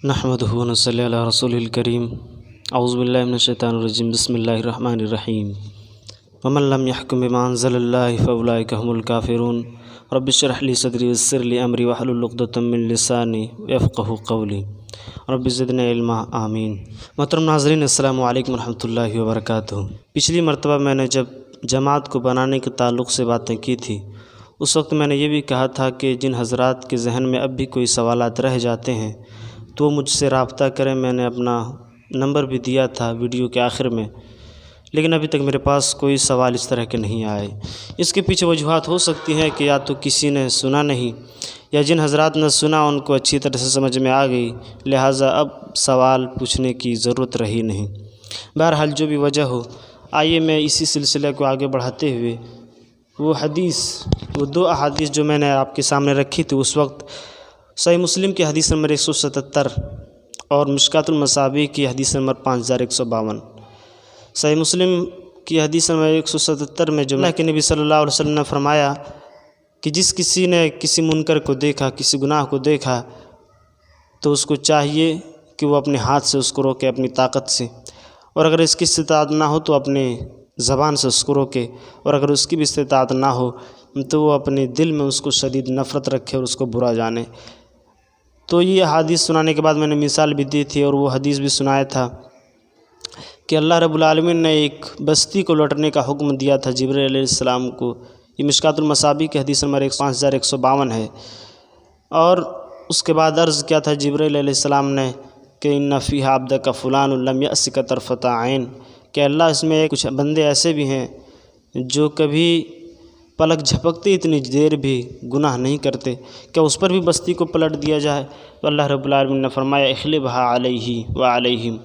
نحمدہ و نصلی علی رسول الکریم اعوذ باللہ من الشیطان الرجیم بسم اللہ الرحمن الرحیم ومن لم يحكم بما انزل اللہ فاولئک هم الکافرون رب اشرح لی صدری ویسر لی امری واحلل عقدۃ من لسانی یفقهوا قولی رب زدنی علما آمین۔ محترم ناظرین، السلام علیکم ورحمۃ اللہ وبرکاتہ۔ پچھلی مرتبہ میں نے جب جماعت کو بنانے کے تعلق سے باتیں کی تھی، اس وقت میں نے یہ بھی کہا تھا کہ جن حضرات کے ذہن میں اب بھی کوئی سوالات رہ جاتے ہیں تو وہ مجھ سے رابطہ کریں۔ میں نے اپنا نمبر بھی دیا تھا ویڈیو کے آخر میں، لیکن ابھی تک میرے پاس کوئی سوال اس طرح کے نہیں آئے۔ اس کے پیچھے وجوہات ہو سکتی ہیں کہ یا تو کسی نے سنا نہیں، یا جن حضرات نے سنا ان کو اچھی طرح سے سمجھ میں آ گئی، لہٰذا اب سوال پوچھنے کی ضرورت رہی نہیں۔ بہرحال جو بھی وجہ ہو، آئیے میں اسی سلسلے کو آگے بڑھاتے ہوئے وہ دو احادیث جو میں نے آپ کے سامنے رکھی تھی اس وقت، صحیح مسلم کی حدیث نمبر 177 اور مشکوٰۃ المصابیح کی حدیث نمبر 5152۔ صحیح مسلم کی حدیث نمبر 177 میں جو اللہ کے نبی صلی اللہ علیہ وسلم نے فرمایا کہ جس کسی نے کسی منکر کو دیکھا، کسی گناہ کو دیکھا، تو اس کو چاہیے کہ وہ اپنے ہاتھ سے اس کو روکے، اپنی طاقت سے، اور اگر اس کی استطاعت نہ ہو تو اپنے زبان سے اس کو روکے، اور اگر اس کی بھی استطاعت نہ ہو تو وہ اپنے دل میں اس کو شدید نفرت رکھے اور اس کو برا جانے۔ تو یہ حدیث سنانے کے بعد میں نے مثال بھی دی تھی اور وہ حدیث بھی سنایا تھا کہ اللہ رب العالمین نے ایک بستی کو لوٹنے کا حکم دیا تھا جبرائیل علیہ السلام کو۔ یہ مشکوٰۃ المصابیح کی حدیث نمبر 5152 ہے، اور اس کے بعد عرض کیا تھا جبرائیل علیہ السلام نے کہ ان فیہا عبدک فلان لم یأسک طرفۃ عین، کہ اللہ اس میں کچھ بندے ایسے بھی ہیں جو کبھی پلک جھپکتے اتنی دیر بھی گناہ نہیں کرتے، کیا اس پر بھی بستی کو پلٹ دیا جائے؟ تو اللہ رب العالمین نے فرمایا اخلبھا علیہ وعلیہم،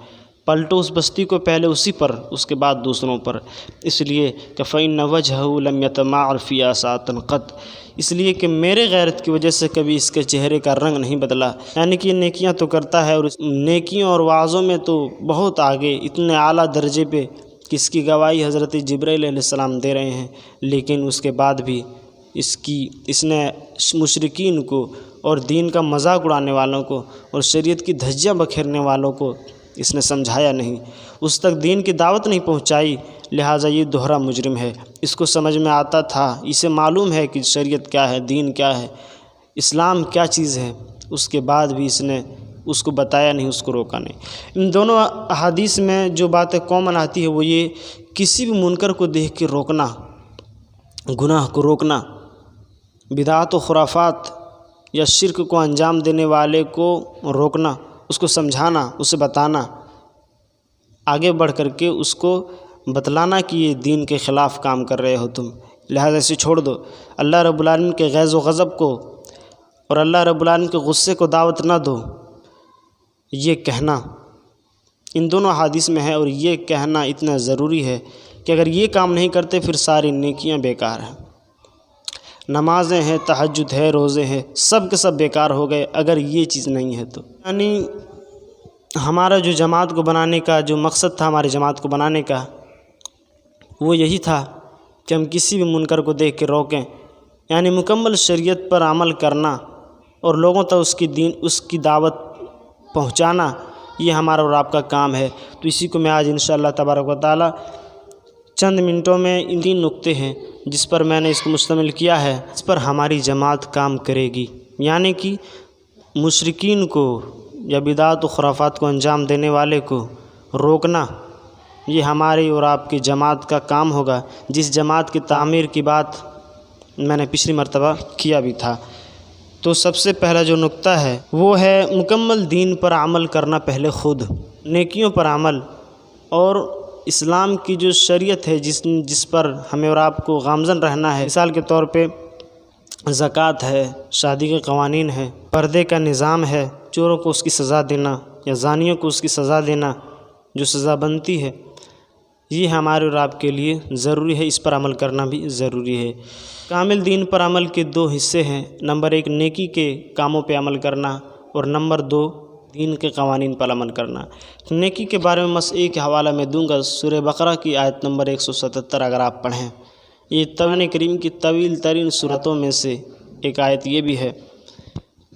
پلٹو اس بستی کو پہلے اسی پر، اس کے بعد دوسروں پر، اس لیے کہ فإن وجہہ لم یتمعر فیہا ساعۃ قط، اس لیے کہ میرے غیرت کی وجہ سے کبھی اس کے چہرے کا رنگ نہیں بدلا۔ یعنی کہ یہ نیکیاں تو کرتا ہے، اور نیکیوں اور وعظوں میں تو بہت آگے، اتنے اعلیٰ درجے پہ کہ اس کی گواہی حضرت جبرائیل علیہ السلام دے رہے ہیں، لیکن اس کے بعد بھی اس نے مشرکین کو اور دین کا مذاق اڑانے والوں کو اور شریعت کی دھجیاں بکھیرنے والوں کو اس نے سمجھایا نہیں، اس تک دین کی دعوت نہیں پہنچائی، لہٰذا یہ دوہرا مجرم ہے۔ اس کو سمجھ میں آتا تھا، اسے معلوم ہے کہ شریعت کیا ہے، دین کیا ہے، اسلام کیا چیز ہے، اس کے بعد بھی اس نے اس کو بتایا نہیں، اس کو روکا نہیں۔ ان دونوں احادیث میں جو باتیں کامن آتی ہے وہ یہ، کسی بھی منکر کو دیکھ کے روکنا، گناہ کو روکنا، بدعات و خرافات یا شرک کو انجام دینے والے کو روکنا، اس کو سمجھانا، اسے بتانا، آگے بڑھ کر کے اس کو بتلانا کہ یہ دین کے خلاف کام کر رہے ہو تم، لہذا اسے چھوڑ دو۔ اللہ رب العالمین کے غیظ و غضب کو اور اللہ رب العالمین کے غصے کو دعوت نہ دو، یہ کہنا ان دونوں حدیث میں ہے، اور یہ کہنا اتنا ضروری ہے کہ اگر یہ کام نہیں کرتے پھر ساری نیکیاں بیکار ہیں، نمازیں ہیں، تہجد ہے، روزے ہیں، سب کے سب بیکار ہو گئے اگر یہ چیز نہیں ہے تو۔ یعنی ہمارا جو جماعت کو بنانے کا جو مقصد تھا، ہماری جماعت کو بنانے کا، وہ یہی تھا کہ ہم کسی بھی منکر کو دیکھ کے روکیں، یعنی مکمل شریعت پر عمل کرنا اور لوگوں تک اس کی دعوت پہنچانا، یہ ہمارا اور آپ کا کام ہے۔ تو اسی کو میں آج انشاءاللہ تبارک و تعالی چند منٹوں میں ان 3 نکتے ہیں جس پر میں نے اس کو مشتمل کیا ہے، اس پر ہماری جماعت کام کرے گی، یعنی کہ مشرکین کو یا بدعات و خرافات کو انجام دینے والے کو روکنا، یہ ہماری اور آپ کی جماعت کا کام ہوگا، جس جماعت کی تعمیر کی بات میں نے پچھلی مرتبہ کیا بھی تھا۔ تو سب سے پہلا جو نکتہ ہے وہ ہے مکمل دین پر عمل کرنا، پہلے خود نیکیوں پر عمل، اور اسلام کی جو شریعت ہے جس پر ہمیں اور آپ کو گامزن رہنا ہے، مثال کے طور پہ زکوٰۃ ہے، شادی کے قوانین ہیں، پردے کا نظام ہے، چوروں کو اس کی سزا دینا یا زانیوں کو اس کی سزا دینا جو سزا بنتی ہے، یہ ہمارے اور آپ کے لیے ضروری ہے، اس پر عمل کرنا بھی ضروری ہے۔ کامل دین پر عمل کے 2 حصے ہیں، نمبر 1 نیکی کے کاموں پہ عمل کرنا، اور نمبر 2 دین کے قوانین پر عمل کرنا۔ نیکی کے بارے میں بس ایک حوالہ میں دوں گا، سورہ بقرہ کی آیت نمبر 177 اگر آپ پڑھیں، یہ قرآن کریم کی طویل ترین سورتوں میں سے ایک آیت یہ بھی ہے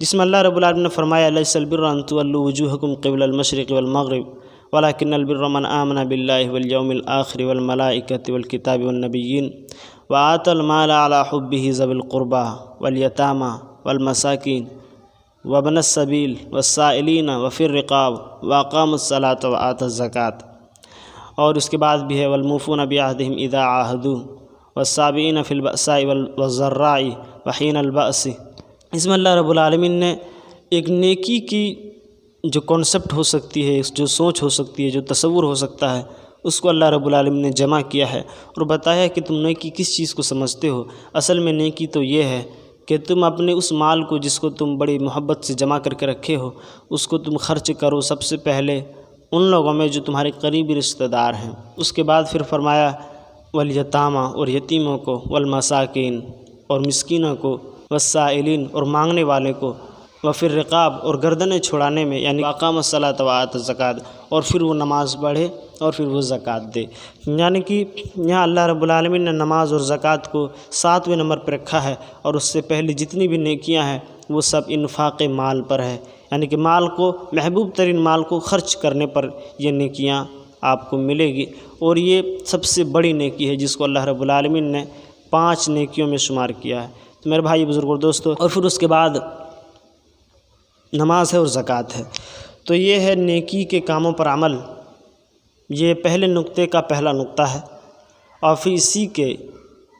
جس میں اللہ رب العالمین نے فرمایا لیس البر ان تولوا وجوہکم قبل المشرق والمغرب ولکن البر من آمن باللہ والیوم الآخر والملائکۃ والکتاب والنبیین وآتى المال على حبه ذوي القربى والیتامى والمساکین وابن السبیل والسائلین وفی الرقاب واقاموا الصلاۃ وآتوا الزکاۃ، اور اس کے بعد بھی ہے والموفون بعہدہم اذا عاہدوا والصابرین فی البأساء والضراء وحین البأس۔ اس میں اللہ رب العالمین نے ایک نیکی کی جو کانسیپٹ ہو سکتی ہے، جو سوچ ہو سکتی ہے، جو تصور ہو سکتا ہے، اس کو اللہ رب العالمین نے جمع کیا ہے اور بتایا کہ تم نیکی کس چیز کو سمجھتے ہو۔ اصل میں نیکی تو یہ ہے کہ تم اپنے اس مال کو جس کو تم بڑی محبت سے جمع کر کے رکھے ہو، اس کو تم خرچ کرو سب سے پہلے ان لوگوں میں جو تمہارے قریبی رشتہ دار ہیں۔ اس کے بعد پھر فرمایا والیتامى، اور یتیموں کو، والمساکین، اور مسکینوں کو، والسائلین، اور مانگنے والے کو، وفی الرقاب، اور گردنیں چھڑانے میں، یعنی اقام الصلاۃ وآتى الزکاۃ، اور پھر وہ نماز پڑھے اور پھر وہ زکوٰۃ دے۔ یعنی کہ یہاں اللہ رب العالمین نے نماز اور زکوٰۃ کو 7ویں نمبر پہ رکھا ہے، اور اس سے پہلے جتنی بھی نیکیاں ہیں وہ سب انفاق مال پر ہے، یعنی کہ مال کو، محبوب ترین مال کو خرچ کرنے پر یہ نیکیاں آپ کو ملے گی، اور یہ سب سے بڑی نیکی ہے جس کو اللہ رب العالمین نے 5 نیکیوں میں شمار کیا ہے۔ تو میرے بھائی بزرگوں دوستو، اور پھر اس کے بعد نماز ہے اور زکوٰۃ ہے۔ تو یہ ہے نیکی کے کاموں پر عمل، یہ پہلے نقطے کا پہلا نقطہ ہے، اور پھر اسی کے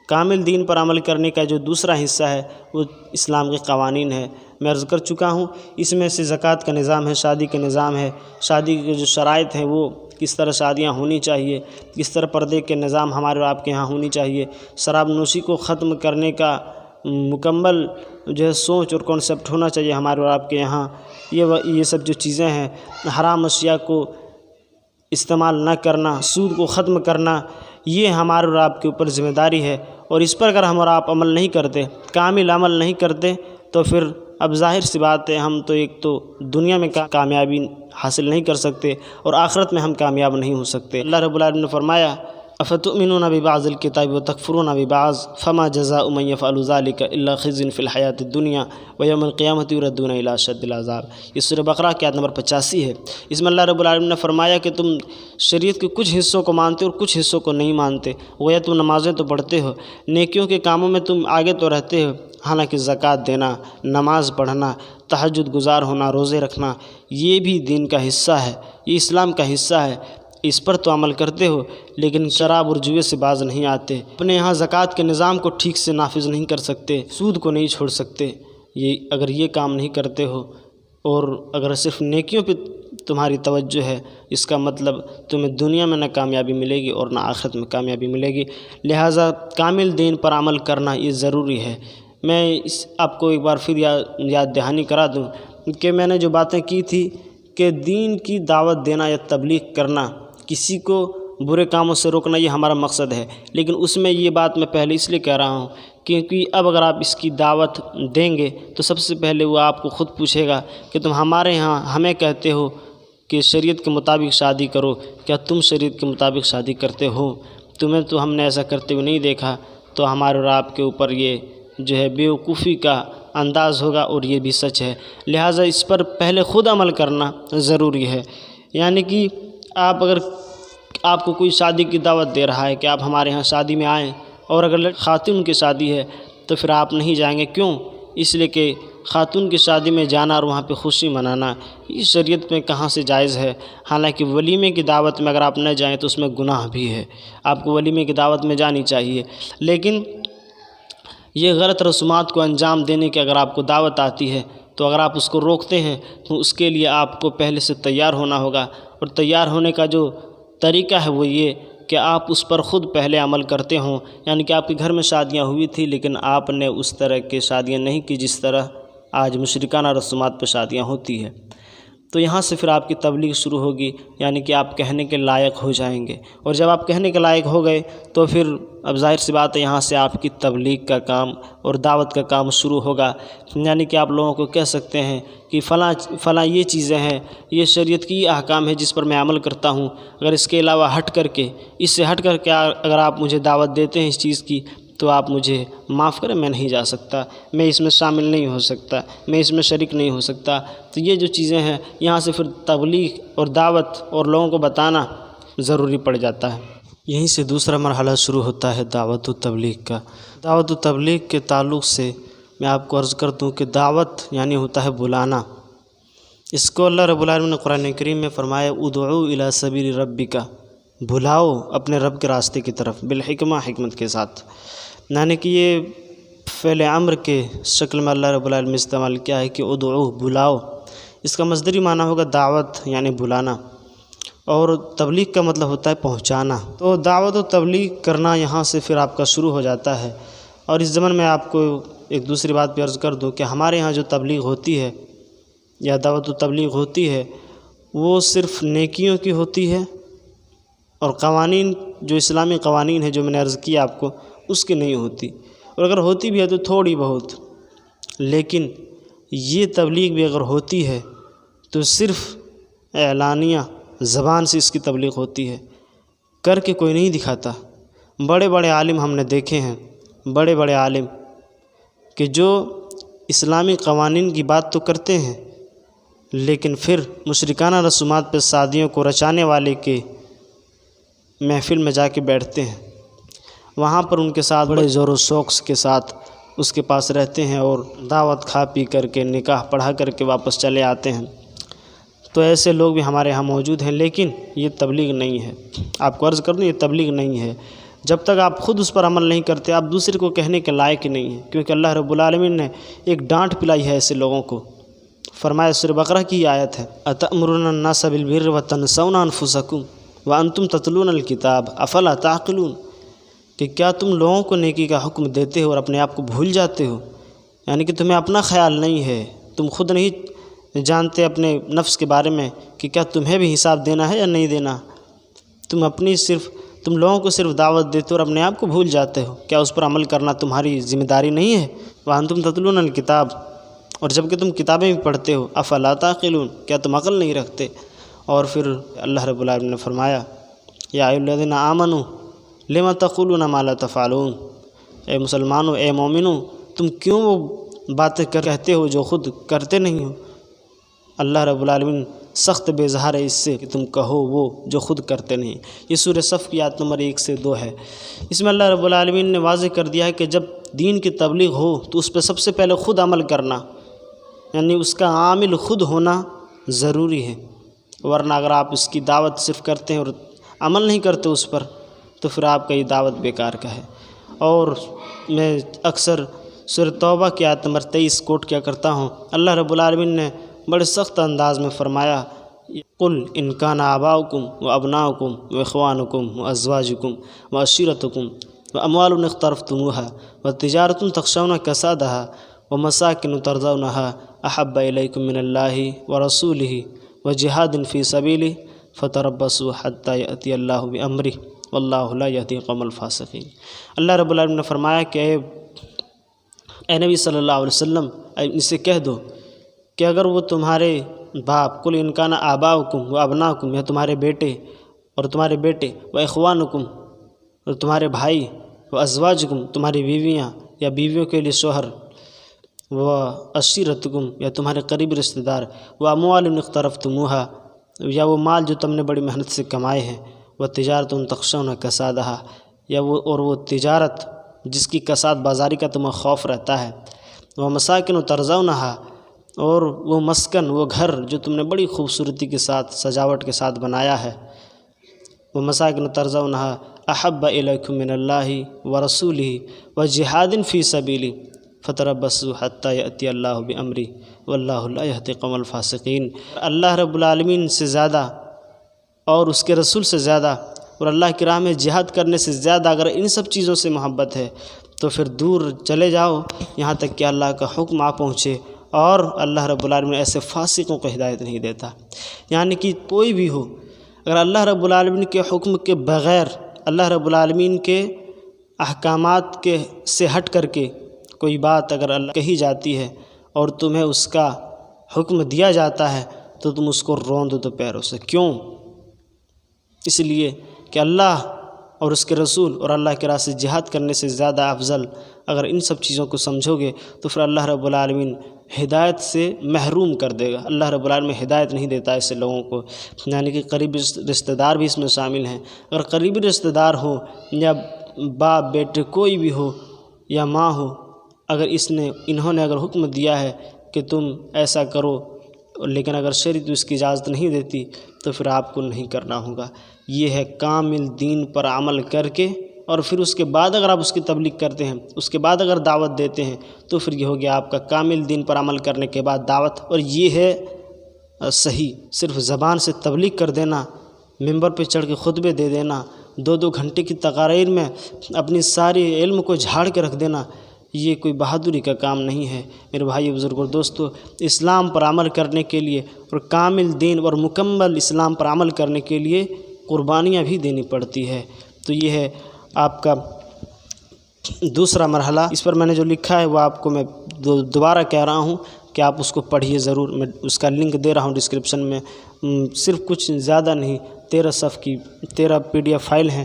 کامل دین پر عمل کرنے کا جو دوسرا حصہ ہے وہ اسلام کے قوانین ہے۔ میں عرض کر چکا ہوں، اس میں سے زکوٰۃ کا نظام ہے، شادی کا نظام ہے، شادی کے جو شرائط ہیں وہ کس طرح شادیاں ہونی چاہیے، کس طرح پردے کے نظام ہمارے اور آپ کے یہاں ہونی چاہیے، شراب نوشی کو ختم کرنے کا مکمل جو ہے سوچ اور کانسیپٹ ہونا چاہیے ہمارے اور آپ کے یہاں، یہ سب جو چیزیں ہیں، حرام اشیاء کو استعمال نہ کرنا، سود کو ختم کرنا، یہ ہمارے اور آپ کے اوپر ذمہ داری ہے، اور اس پر اگر ہم اور آپ عمل نہیں کرتے، کامل عمل نہیں کرتے، تو پھر اب ظاہر سی بات ہے ہم تو ایک تو دنیا میں کامیابی حاصل نہیں کر سکتے، اور آخرت میں ہم کامیاب نہیں ہو سکتے۔ اللہ رب العالمین نے فرمایا افتؤمنون ببعض الکتاب وتکفرون ببعض فما جزاء من يفعل ذلك الا خزي في الحیاة الدنیا ویوم القیامة یردون الى اشد العذاب۔ یہ سورہ بقرہ کی آیت نمبر 85 ہے۔ اس میں اللہ رب العالمین نے فرمایا کہ تم شریعت کے کچھ حصوں کو مانتے اور کچھ حصوں کو نہیں مانتے، گویا تم نمازیں تو پڑھتے ہو، نیکیوں کے کاموں میں تم آگے تو رہتے ہو، حالانکہ زکوٰۃ دینا، نماز پڑھنا، تہجد گزار ہونا، روزے رکھنا، یہ بھی دین کا حصہ ہے، یہ اسلام کا حصہ ہے، اس پر تو عمل کرتے ہو، لیکن شراب اور جوئے سے باز نہیں آتے، اپنے یہاں زکوٰۃ کے نظام کو ٹھیک سے نافذ نہیں کر سکتے، سود کو نہیں چھوڑ سکتے۔ اگر یہ کام نہیں کرتے ہو، اور اگر صرف نیکیوں پہ تمہاری توجہ ہے، اس کا مطلب تمہیں دنیا میں نہ کامیابی ملے گی اور نہ آخرت میں کامیابی ملے گی۔ لہٰذا کامل دین پر عمل کرنا یہ ضروری ہے۔ میں آپ کو ایک بار پھر یاد دہانی کرا دوں کہ میں نے جو باتیں کی تھی کہ دین کی دعوت دینا یا تبلیغ کرنا، کسی کو برے کاموں سے روکنا، یہ ہمارا مقصد ہے، لیکن اس میں یہ بات میں پہلے اس لیے کہہ رہا ہوں کیونکہ اب اگر آپ اس کی دعوت دیں گے تو سب سے پہلے وہ آپ کو خود پوچھے گا کہ تم ہمارے ہاں ہمیں کہتے ہو کہ شریعت کے مطابق شادی کرو، کیا تم شریعت کے مطابق شادی کرتے ہو؟ تمہیں تو ہم نے ایسا کرتے ہوئے نہیں دیکھا، تو ہمارے اور آپ کے اوپر یہ جو ہے بیوقوفی کا انداز ہوگا، اور یہ بھی سچ ہے۔ لہٰذا اس پر پہلے خود عمل کرنا ضروری ہے۔ یعنی کہ آپ کو کوئی شادی کی دعوت دے رہا ہے کہ آپ ہمارے ہاں شادی میں آئیں، اور اگر خاتون کی شادی ہے تو پھر آپ نہیں جائیں گے، کیوں؟ اس لیے کہ خاتون کی شادی میں جانا اور وہاں پہ خوشی منانا یہ شریعت میں کہاں سے جائز ہے؟ حالانکہ ولیمے کی دعوت میں اگر آپ نہ جائیں تو اس میں گناہ بھی ہے، آپ کو ولیمے کی دعوت میں جانی چاہیے۔ لیکن یہ غلط رسومات کو انجام دینے کی اگر آپ کو دعوت آتی ہے تو اگر آپ اس کو روکتے ہیں تو اس کے لیے آپ کو پہلے سے تیار ہونا ہوگا، اور تیار ہونے کا جو طریقہ ہے وہ یہ کہ آپ اس پر خود پہلے عمل کرتے ہوں۔ یعنی کہ آپ کے گھر میں شادیاں ہوئی تھی لیکن آپ نے اس طرح کی شادیاں نہیں کی جس طرح آج مشرکانہ رسومات پہ شادیاں ہوتی ہیں، تو یہاں سے پھر آپ کی تبلیغ شروع ہوگی، یعنی کہ آپ کہنے کے لائق ہو جائیں گے، اور جب آپ کہنے کے لائق ہو گئے تو پھر اب ظاہر سی بات ہے یہاں سے آپ کی تبلیغ کا کام اور دعوت کا کام شروع ہوگا۔ یعنی کہ آپ لوگوں کو کہہ سکتے ہیں کہ فلاں یہ چیزیں ہیں، یہ شریعت کی یہ احکام ہے جس پر میں عمل کرتا ہوں، اگر اس کے علاوہ اس سے ہٹ کر کے اگر آپ مجھے دعوت دیتے ہیں اس چیز کی تو آپ مجھے معاف کریں، میں نہیں جا سکتا، میں اس میں شامل نہیں ہو سکتا، میں اس میں شریک نہیں ہو سکتا۔ تو یہ جو چیزیں ہیں یہاں سے پھر تبلیغ اور دعوت اور لوگوں کو بتانا ضروری پڑ جاتا ہے۔ یہیں سے دوسرا مرحلہ شروع ہوتا ہے دعوت و تبلیغ کا۔ دعوت و تبلیغ کے تعلق سے میں آپ کو عرض کر دوں کہ دعوت یعنی ہوتا ہے بلانا۔ اس کو اللہ رب العالمین نے قرآن کریم میں فرمایا ادعو الی سبیل ربک، بلاؤ اپنے رب کے راستے کی طرف، بالحکمہ، حکمت کے ساتھ۔ یعنی کہ یہ فعل امر کے شکل میں اللہ رب العالمین استعمال کیا ہے کہ ادعو، بلاؤ۔ اس کا مصدری معنی ہوگا دعوت یعنی بلانا، اور تبلیغ کا مطلب ہوتا ہے پہنچانا۔ تو دعوت و تبلیغ کرنا یہاں سے پھر آپ کا شروع ہو جاتا ہے۔ اور اس ضمن میں آپ کو ایک دوسری بات بھی عرض کر دوں کہ ہمارے ہاں جو تبلیغ ہوتی ہے یا دعوت و تبلیغ ہوتی ہے وہ صرف نیکیوں کی ہوتی ہے، اور قوانین جو اسلامی قوانین ہیں جو میں نے عرض کیا آپ کو اس کی نہیں ہوتی، اور اگر ہوتی بھی ہے تو تھوڑی بہت۔ لیکن یہ تبلیغ بھی اگر ہوتی ہے تو صرف اعلانیہ زبان سے اس کی تبلیغ ہوتی ہے، کر کے کوئی نہیں دکھاتا۔ بڑے بڑے عالم ہم نے دیکھے ہیں، بڑے بڑے عالم کہ جو اسلامی قوانین کی بات تو کرتے ہیں لیکن پھر مشرکانہ رسومات پہ شادیوں کو رچانے والے کے محفل میں جا کے بیٹھتے ہیں، وہاں پر ان کے ساتھ بڑے زور و شوق کے ساتھ اس کے پاس رہتے ہیں اور دعوت کھا پی کر کے نکاح پڑھا کر کے واپس چلے آتے ہیں۔ تو ایسے لوگ بھی ہمارے ہاں موجود ہیں، لیکن یہ تبلیغ نہیں ہے۔ آپ کو عرض کر دوں یہ تبلیغ نہیں ہے۔ جب تک آپ خود اس پر عمل نہیں کرتے آپ دوسرے کو کہنے کے لائق نہیں ہیں، کیونکہ اللہ رب العالمین نے ایک ڈانٹ پلائی ہے ایسے لوگوں کو۔ فرمایا سورہ بقرہ کی آیت ہے اتأمرون الناس بالبر وتنسون انفسکم وانتم تتلون الکتاب افلا تعقلون، کہ کیا تم لوگوں کو نیکی کا حکم دیتے ہو اور اپنے آپ کو بھول جاتے ہو؟ یعنی کہ تمہیں اپنا خیال نہیں ہے، تم خود نہیں جانتے اپنے نفس کے بارے میں کہ کیا تمہیں بھی حساب دینا ہے یا نہیں دینا۔ تم لوگوں کو صرف دعوت دیتے ہو اور اپنے آپ کو بھول جاتے ہو، کیا اس پر عمل کرنا تمہاری ذمہ داری نہیں ہے؟ وانتم تتلون الکتاب، اور جب کہ تم کتابیں بھی پڑھتے ہو، افلا تعقلون، کیا تم عقل نہیں رکھتے؟ اور پھر اللہ رب العالمین نے فرمایا یا ایھا الذین آمنوا لم تقولون ما لا تفعلون، اے مسلمانوں، اے مومنوں، تم کیوں وہ باتیں کہتے ہو جو خود کرتے نہیں ہو؟ اللہ رب العالمین سخت بیزار ہے اس سے کہ تم کہو وہ جو خود کرتے نہیں۔ یہ سورہ صف کی آیت نمبر 1 سے 2 ہے۔ اس میں اللہ رب العالمین نے واضح کر دیا ہے کہ جب دین کی تبلیغ ہو تو اس پہ سب سے پہلے خود عمل کرنا، یعنی اس کا عامل خود ہونا ضروری ہے، ورنہ اگر آپ اس کی دعوت صرف کرتے ہیں اور عمل نہیں کرتے اس پر تو پھر آپ کا یہ دعوت بیکار کا ہے۔ اور میں اکثر سورہ توبہ کی آیت نمبر 23 کوٹ کیا کرتا ہوں، اللہ رب العالمین نے بڑے سخت انداز میں فرمایا قل ان کان آباؤکم وابناؤکم واخوانکم وازواجکم وعشیرتکم واموال اقترفتموها وتجارۃ تخشون کسادها ومساکن ترضونها احب الیکم من اللہ ورسولہ وجہاد فی سبیلہ فتربصوا حتی یأتی اللہ بامرہ واللہ لا یہدی القوم الفاسقین۔ اللہ رب العالمین نے فرمایا کہ اے نبی صلی اللہ علیہ وسلم ان سے کہہ دو کہ اگر وہ تمہارے باپ قل ان کان آباؤکم و ابناؤکم، یا تمہارے بیٹے اور تمہارے بیٹے، و اخوانکم اور تمہارے بھائی، و ازواجکم تمہاری بیویاں یا بیویوں کے لیے شوہر، و عشیرتکم یا تمہارے قریب رشتہ دار، و اموال اقترفتموها یا وہ مال جو تم نے بڑی محنت سے کمائے ہیں، و تجارت تخشون کسادہا یا وہ تجارت جس کی کساد بازاری کا تمہیں خوف رہتا ہے، و مساکن ترضونہا اور وہ مسکن، وہ گھر جو تم نے بڑی خوبصورتی کے ساتھ سجاوٹ کے ساتھ بنایا ہے، وہ مساکن ترضونہا احب الیکم من اللہ ورسولہ وجہاد فی سبیلہ فتربصوا حتی یأتی اللہ بامرہ واللہ لا یہدی القوم الفاسقین۔ اللہ رب العالمین سے زیادہ اور اس کے رسول سے زیادہ اور اللہ کی راہ میں جہاد کرنے سے زیادہ اگر ان سب چیزوں سے محبت ہے تو پھر دور چلے جاؤ یہاں تک کہ اللہ کا حکم آ پہنچے، اور اللہ رب العالمین ایسے فاسقوں کو ہدایت نہیں دیتا۔ یعنی کہ کوئی بھی ہو، اگر اللہ رب العالمین کے حکم کے بغیر، اللہ رب العالمین کے احکامات سے ہٹ کر کے کوئی بات اگر اللہ کہی جاتی ہے اور تمہیں اس کا حکم دیا جاتا ہے تو تم اس کو روند دو پیروں سے۔ کیوں؟ اس لیے کہ اللہ اور اس کے رسول اور اللہ کے راہ سے جہاد کرنے سے زیادہ افضل اگر ان سب چیزوں کو سمجھو گے تو پھر اللہ رب العالمین ہدایت سے محروم کر دے گا۔ اللہ رب العالمین ہدایت نہیں دیتا ایسے لوگوں کو، یعنی کہ قریبی رشتہ دار بھی اس میں شامل ہیں۔ اگر قریبی رشتہ دار ہو یا باپ بیٹے کوئی بھی ہو یا ماں ہو، اگر انہوں نے اگر حکم دیا ہے کہ تم ایسا کرو، لیکن اگر شریعت اس کی اجازت نہیں دیتی تو پھر آپ کو نہیں کرنا ہوگا۔ یہ ہے کامل دین پر عمل کر کے، اور پھر اس کے بعد اگر آپ اس کی تبلیغ کرتے ہیں، اس کے بعد اگر دعوت دیتے ہیں تو پھر یہ ہو گیا آپ کا کامل دین پر عمل کرنے کے بعد دعوت، اور یہ ہے صحیح۔ صرف زبان سے تبلیغ کر دینا، ممبر پہ چڑھ کے خطبے دے دینا، 2 گھنٹے کی تقاریر میں اپنی ساری علم کو جھاڑ کے رکھ دینا، یہ کوئی بہادری کا کام نہیں ہے۔ میرے بھائی بزرگوں دوستو، اسلام پر عمل کرنے کے لیے اور کامل دین اور مکمل اسلام پر عمل کرنے کے لیے قربانیاں بھی دینی پڑتی ہے۔ تو یہ ہے آپ کا دوسرا مرحلہ۔ اس پر میں نے جو لکھا ہے وہ آپ کو میں دوبارہ کہہ رہا ہوں کہ آپ اس کو پڑھیے ضرور۔ میں اس کا لنک دے رہا ہوں ڈسکرپشن میں، صرف کچھ زیادہ نہیں، 13 صفحے کی 13 PDF فائل ہیں،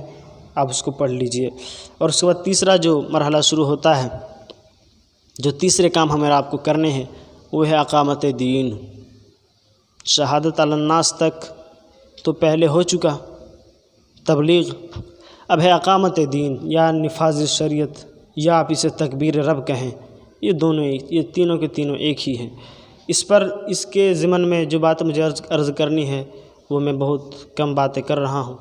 آپ اس کو پڑھ لیجئے۔ اور اس کے بعد تیسرا جو مرحلہ شروع ہوتا ہے، جو تیسرے کام ہمیں آپ کو کرنے ہیں، وہ ہے اقامت دین۔ شہادت علی الناس تک تو پہلے ہو چکا تبلیغ، اب ہے اقامت دین یا نفاذ شریعت، یا آپ اسے تکبیر رب کہیں، یہ تینوں کے تینوں ایک ہی ہیں۔ اس کے ضمن میں جو بات مجھے عرض کرنی ہے وہ میں بہت کم باتیں کر رہا ہوں۔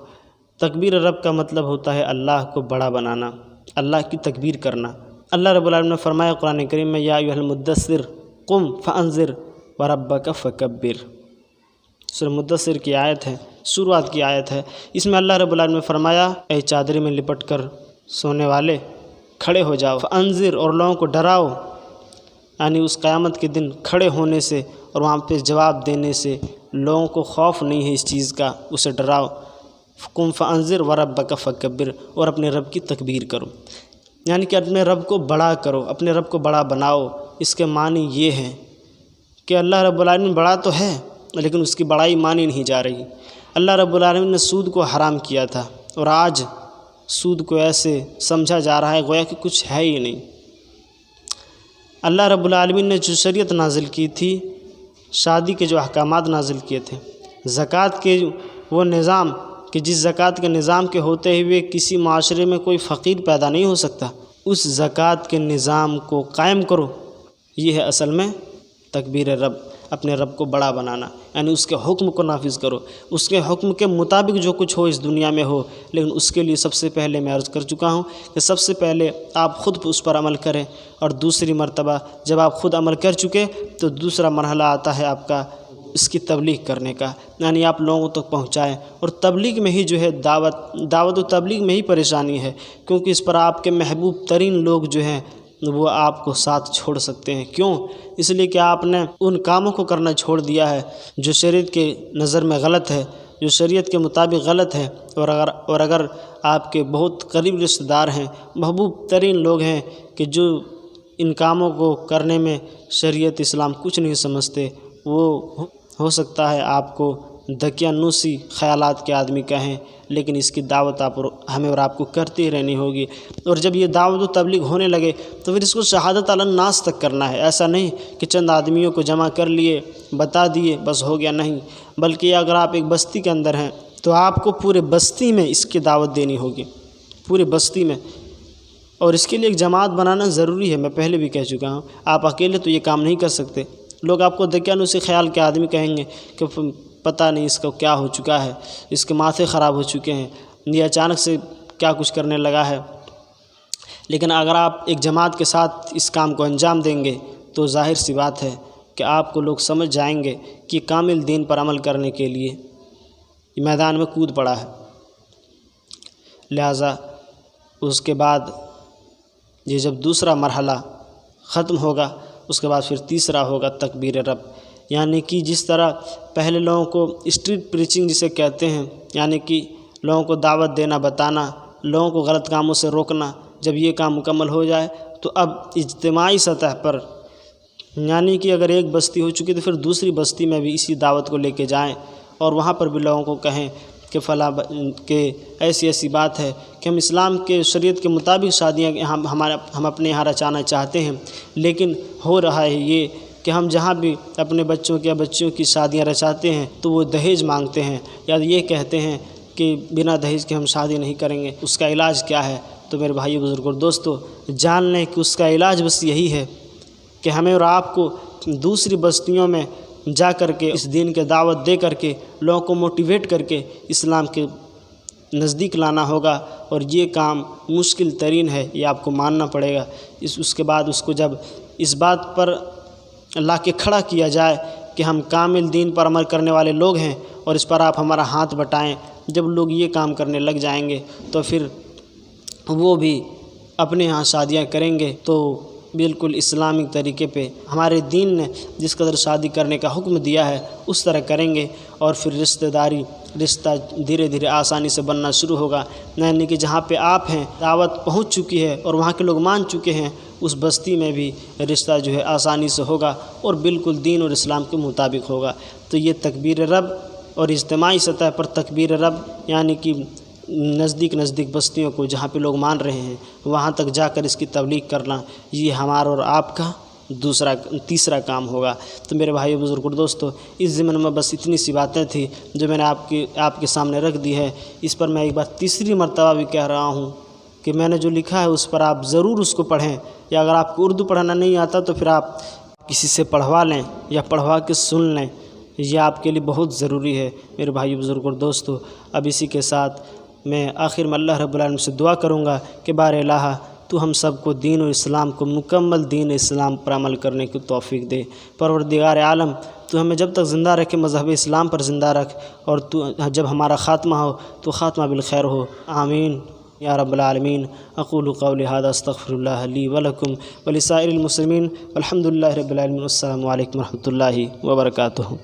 تکبیر رب کا مطلب ہوتا ہے اللہ کو بڑا بنانا، اللہ کی تکبیر کرنا۔ اللہ رب العالمین نے فرمایا قرآن کریم میں، یا ایھا المدثر قم فانذر وربک فکبر۔ سورہ مدثر کی آیت ہے، شروعات کی آیت ہے۔ اس میں اللہ رب العالمین نے فرمایا، اے چادر میں لپٹ کر سونے والے، کھڑے ہو جاؤ، فانذر، اور لوگوں کو ڈراؤ، یعنی اس قیامت کے دن کھڑے ہونے سے اور وہاں پہ جواب دینے سے لوگوں کو خوف نہیں ہے اس چیز کا، اسے ڈراؤ۔ قم فانذر وربک فکبر، اور اپنے رب کی تکبیر کرو، یعنی کہ اپنے رب کو بڑا کرو، اپنے رب کو بڑا بناؤ۔ اس کے معنی یہ ہے کہ اللہ رب العالمین بڑا تو ہے لیکن اس کی بڑائی مانی نہیں جا رہی۔ اللہ رب العالمین نے سود کو حرام کیا تھا، اور آج سود کو ایسے سمجھا جا رہا ہے گویا کہ کچھ ہے ہی نہیں۔ اللہ رب العالمین نے جو شریعت نازل کی تھی، شادی کے جو احکامات نازل کیے تھے، زکوٰۃ کے وہ نظام کہ جس زکوٰۃ کے نظام کے ہوتے ہوئے کسی معاشرے میں کوئی فقیر پیدا نہیں ہو سکتا، اس زکوٰۃ کے نظام کو قائم کرو۔ یہ ہے اصل میں تکبیر رب، اپنے رب کو بڑا بنانا، یعنی اس کے حکم کو نافذ کرو، اس کے حکم کے مطابق جو کچھ ہو اس دنیا میں ہو۔ لیکن اس کے لیے سب سے پہلے میں عرض کر چکا ہوں کہ سب سے پہلے آپ خود اس پر عمل کریں، اور دوسری مرتبہ جب آپ خود عمل کر چکے تو دوسرا مرحلہ آتا ہے آپ کا اس کی تبلیغ کرنے کا، یعنی آپ لوگوں تک پہنچائیں۔ اور تبلیغ میں ہی جو ہے دعوت و تبلیغ میں ہی پریشانی ہے، کیونکہ اس پر آپ کے محبوب ترین لوگ جو ہیں وہ آپ کو ساتھ چھوڑ سکتے ہیں۔ کیوں؟ اس لیے کہ آپ نے ان کاموں کو کرنا چھوڑ دیا ہے جو شریعت کے نظر میں غلط ہے، جو شریعت کے مطابق غلط ہے۔ اور اگر آپ کے بہت قریب رشتہ دار ہیں، محبوب ترین لوگ ہیں کہ جو ان کاموں کو کرنے میں شریعت اسلام کچھ نہیں سمجھتے، وہ ہو سکتا ہے آپ کو دقیانوسی خیالات کے آدمی کہیں، لیکن اس کی دعوت ہمیں اور آپ کو کرتی رہنی ہوگی۔ اور جب یہ دعوت و تبلیغ ہونے لگے تو پھر اس کو شہادت علی الناس تک کرنا ہے۔ ایسا نہیں کہ چند آدمیوں کو جمع کر لیے، بتا دیے، بس ہو گیا، نہیں، بلکہ اگر آپ ایک بستی کے اندر ہیں تو آپ کو پورے بستی میں اس کی دعوت دینی ہوگی، پورے بستی میں۔ اور اس کے لیے ایک جماعت بنانا ضروری ہے، میں پہلے بھی کہہ چکا ہوں۔ آپ اکیلے تو یہ کام نہیں کر سکتے۔ لوگ آپ کو دقیانوسی خیال کے آدمی کہیں گے کہ پتہ نہیں اس کو کیا ہو چکا ہے، اس کے ماتھے خراب ہو چکے ہیں، یہ اچانک سے کیا کچھ کرنے لگا ہے۔ لیکن اگر آپ ایک جماعت کے ساتھ اس کام کو انجام دیں گے تو ظاہر سی بات ہے کہ آپ کو لوگ سمجھ جائیں گے کہ کامل دین پر عمل کرنے کے لیے میدان میں کود پڑا ہے۔ لہٰذا اس کے بعد یہ جب دوسرا مرحلہ ختم ہوگا، اس کے بعد پھر تیسرا ہوگا تکبیر رب، یعنی کہ جس طرح پہلے لوگوں کو اسٹریٹ پریچنگ جسے کہتے ہیں، یعنی کہ لوگوں کو دعوت دینا، بتانا، لوگوں کو غلط کاموں سے روکنا، جب یہ کام مکمل ہو جائے تو اب اجتماعی سطح پر، یعنی کہ اگر ایک بستی ہو چکی تو پھر دوسری بستی میں بھی اسی دعوت کو لے کے جائیں اور وہاں پر بھی لوگوں کو کہیں کہ فلاں کہ ایسی ایسی بات ہے کہ ہم اسلام کے شریعت کے مطابق شادیاں ہم اپنے یہاں رچانا چاہتے ہیں، لیکن ہو رہا ہے یہ کہ ہم جہاں بھی اپنے بچوں کی یا بچیوں کی شادیاں رچاتے ہیں تو وہ دہیج مانگتے ہیں یا یہ کہتے ہیں کہ بنا دہیج کے ہم شادی نہیں کریں گے۔ اس کا علاج کیا ہے؟ تو میرے بھائیو بزرگوں اور دوستو، جان لیں کہ اس کا علاج بس یہی ہے کہ ہمیں اور آپ کو دوسری بستیوں میں جا کر کے اس دین کے دعوت دے کر کے لوگوں کو موٹیویٹ کر کے اسلام کے نزدیک لانا ہوگا، اور یہ کام مشکل ترین ہے، یہ آپ کو ماننا پڑے گا۔ اس کے بعد اس کو جب اس بات پر لا کے کھڑا کیا جائے کہ ہم کامل دین پر عمل کرنے والے لوگ ہیں اور اس پر آپ ہمارا ہاتھ بٹائیں، جب لوگ یہ کام کرنے لگ جائیں گے تو پھر وہ بھی اپنے ہاں شادیاں کریں گے تو بالکل اسلامک طریقے پہ ہمارے دین نے جس قدر شادی کرنے کا حکم دیا ہے اس طرح کریں گے، اور پھر رشتہ دھیرے دھیرے آسانی سے بننا شروع ہوگا۔ یعنی کہ جہاں پہ آپ ہیں دعوت پہنچ چکی ہے اور وہاں کے لوگ مان چکے ہیں، اس بستی میں بھی رشتہ جو ہے آسانی سے ہوگا اور بالکل دین اور اسلام کے مطابق ہوگا۔ تو یہ تکبیر رب اور اجتماعی سطح پر تکبیر رب، یعنی کہ نزدیک بستیوں کو جہاں پہ لوگ مان رہے ہیں وہاں تک جا کر اس کی تبلیغ کرنا، یہ ہمارا اور آپ کا تیسرا کام ہوگا۔ تو میرے بھائی بزرگ اور دوستو، اس ضمن میں بس اتنی سی باتیں تھیں جو میں نے آپ کے سامنے رکھ دی ہے۔ اس پر میں ایک بار تیسری مرتبہ بھی کہہ رہا ہوں کہ میں نے جو لکھا ہے اس پر آپ ضرور اس کو پڑھیں، یا اگر آپ کو اردو پڑھنا نہیں آتا تو پھر آپ کسی سے پڑھوا لیں یا پڑھوا کے سن لیں، یہ آپ کے لیے بہت ضروری ہے میرے بھائی بزرگ اور دوستو۔ اب اسی کے ساتھ میں آخر میں اللہ رب العالمین سے دعا کروں گا کہ بار الہ تو ہم سب کو دین و اسلام کو مکمل دین اسلام پر عمل کرنے کی توفیق دے۔ پروردگار عالم تو ہمیں جب تک زندہ رکھے مذہب اسلام پر زندہ رکھ، اور تو جب ہمارا خاتمہ ہو تو خاتمہ بالخیر ہو، آمین یا رب العالمین۔ اقول قولی ھذا استغفر اللہ لی ولکم ولسائر المسلمین والحمد للہ رب العالمین۔ السلام علیکم ورحمۃ اللہ وبرکاتہ۔